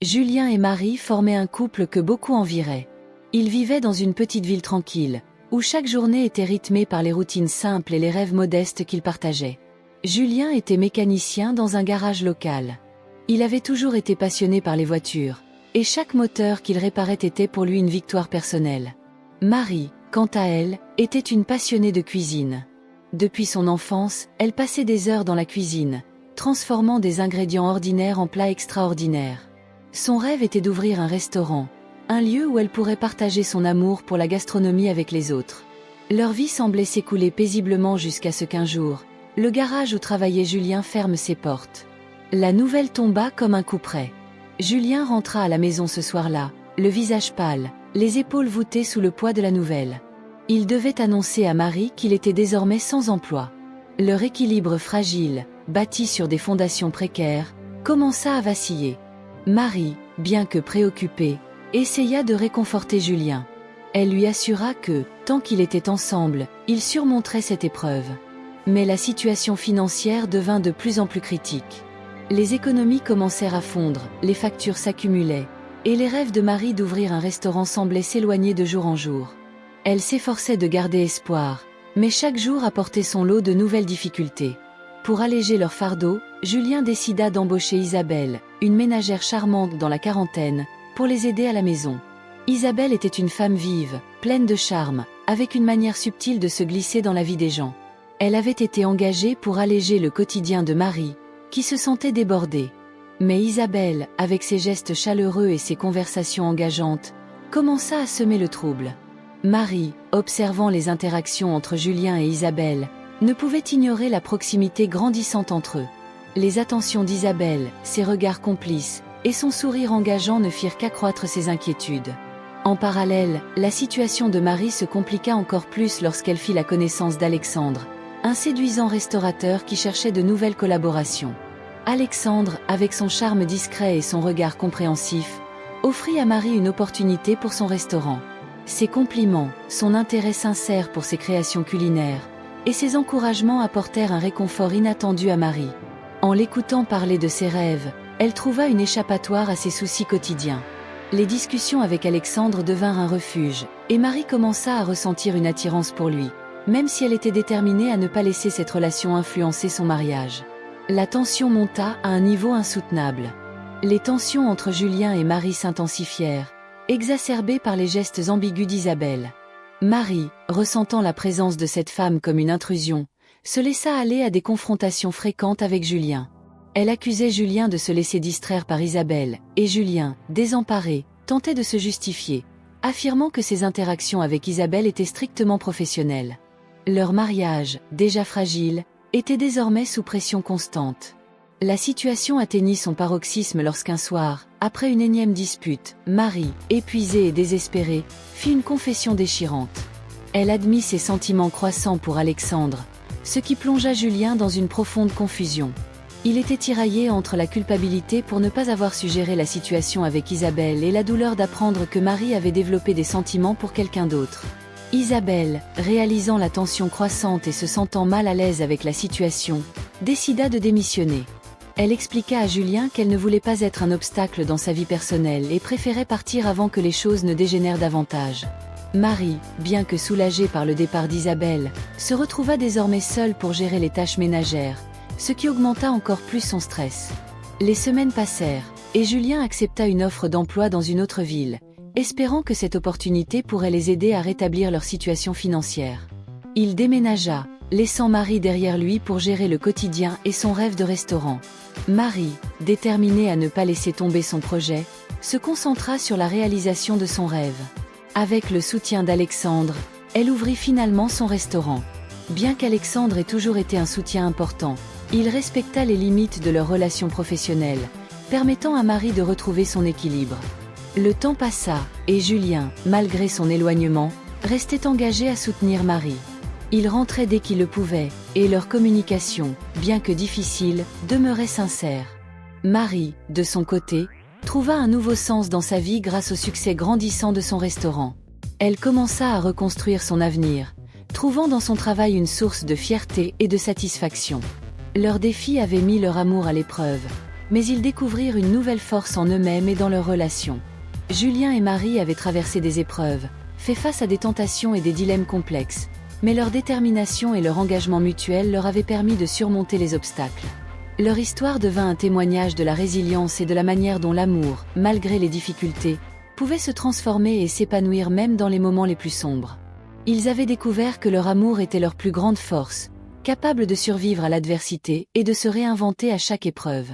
Julien et Marie formaient un couple que beaucoup envieraient. Ils vivaient dans une petite ville tranquille, où chaque journée était rythmée par les routines simples et les rêves modestes qu'ils partageaient. Julien était mécanicien dans un garage local. Il avait toujours été passionné par les voitures, et chaque moteur qu'il réparait était pour lui une victoire personnelle. Marie, quant à elle, était une passionnée de cuisine. Depuis son enfance, elle passait des heures dans la cuisine, transformant des ingrédients ordinaires en plats extraordinaires. Son rêve était d'ouvrir un restaurant, un lieu où elle pourrait partager son amour pour la gastronomie avec les autres. Leur vie semblait s'écouler paisiblement jusqu'à ce qu'un jour, le garage où travaillait Julien ferme ses portes. La nouvelle tomba comme un coup près. Julien rentra à la maison ce soir-là, le visage pâle, les épaules voûtées sous le poids de la nouvelle. Il devait annoncer à Marie qu'il était désormais sans emploi. Leur équilibre fragile, bâti sur des fondations précaires, commença à vaciller. Marie, bien que préoccupée, essaya de réconforter Julien. Elle lui assura que, tant qu'ils étaient ensemble, ils surmonteraient cette épreuve. Mais la situation financière devint de plus en plus critique. Les économies commencèrent à fondre, les factures s'accumulaient, et les rêves de Marie d'ouvrir un restaurant semblaient s'éloigner de jour en jour. Elle s'efforçait de garder espoir, mais chaque jour apportait son lot de nouvelles difficultés. Pour alléger leur fardeau, Julien décida d'embaucher Isabelle, une ménagère charmante dans la quarantaine, pour les aider à la maison. Isabelle était une femme vive, pleine de charme, avec une manière subtile de se glisser dans la vie des gens. Elle avait été engagée pour alléger le quotidien de Marie, qui se sentait débordée. Mais Isabelle, avec ses gestes chaleureux et ses conversations engageantes, commença à semer le trouble. Marie, observant les interactions entre Julien et Isabelle, ne pouvait ignorer la proximité grandissante entre eux. Les attentions d'Isabelle, ses regards complices, et son sourire engageant ne firent qu'accroître ses inquiétudes. En parallèle, la situation de Marie se compliqua encore plus lorsqu'elle fit la connaissance d'Alexandre, un séduisant restaurateur qui cherchait de nouvelles collaborations. Alexandre, avec son charme discret et son regard compréhensif, offrit à Marie une opportunité pour son restaurant. Ses compliments, son intérêt sincère pour ses créations culinaires, et ses encouragements apportèrent un réconfort inattendu à Marie. En l'écoutant parler de ses rêves, elle trouva une échappatoire à ses soucis quotidiens. Les discussions avec Alexandre devinrent un refuge, et Marie commença à ressentir une attirance pour lui, même si elle était déterminée à ne pas laisser cette relation influencer son mariage. La tension monta à un niveau insoutenable. Les tensions entre Julien et Marie s'intensifièrent, exacerbées par les gestes ambigus d'Isabelle. Marie, ressentant la présence de cette femme comme une intrusion, se laissa aller à des confrontations fréquentes avec Julien. Elle accusait Julien de se laisser distraire par Isabelle, et Julien, désemparé, tentait de se justifier, affirmant que ses interactions avec Isabelle étaient strictement professionnelles. Leur mariage, déjà fragile, était désormais sous pression constante. La situation atteignit son paroxysme lorsqu'un soir, après une énième dispute, Marie, épuisée et désespérée, fit une confession déchirante. Elle admit ses sentiments croissants pour Alexandre, ce qui plongea Julien dans une profonde confusion. Il était tiraillé entre la culpabilité pour ne pas avoir su gérer la situation avec Isabelle et la douleur d'apprendre que Marie avait développé des sentiments pour quelqu'un d'autre. Isabelle, réalisant la tension croissante et se sentant mal à l'aise avec la situation, décida de démissionner. Elle expliqua à Julien qu'elle ne voulait pas être un obstacle dans sa vie personnelle et préférait partir avant que les choses ne dégénèrent davantage. Marie, bien que soulagée par le départ d'Isabelle, se retrouva désormais seule pour gérer les tâches ménagères, ce qui augmenta encore plus son stress. Les semaines passèrent, et Julien accepta une offre d'emploi dans une autre ville, espérant que cette opportunité pourrait les aider à rétablir leur situation financière. Il déménagea, laissant Marie derrière lui pour gérer le quotidien et son rêve de restaurant. Marie, déterminée à ne pas laisser tomber son projet, se concentra sur la réalisation de son rêve. Avec le soutien d'Alexandre, elle ouvrit finalement son restaurant. Bien qu'Alexandre ait toujours été un soutien important, il respecta les limites de leur relation professionnelle, permettant à Marie de retrouver son équilibre. Le temps passa, et Julien, malgré son éloignement, restait engagé à soutenir Marie. Il rentrait dès qu'il le pouvait, et leur communication, bien que difficile, demeurait sincère. Marie, de son côté, trouva un nouveau sens dans sa vie grâce au succès grandissant de son restaurant. Elle commença à reconstruire son avenir, trouvant dans son travail une source de fierté et de satisfaction. Leurs défis avaient mis leur amour à l'épreuve, Mais ils découvrirent une nouvelle force en eux-mêmes et dans leurs relations. Julien et Marie avaient traversé des épreuves, fait face à des tentations et des dilemmes complexes, mais leur détermination et leur engagement mutuel leur avaient permis de surmonter les obstacles. Leur histoire devint un témoignage de la résilience et de la manière dont l'amour, malgré les difficultés, pouvait se transformer et s'épanouir même dans les moments les plus sombres. Ils avaient découvert que leur amour était leur plus grande force, capable de survivre à l'adversité et de se réinventer à chaque épreuve.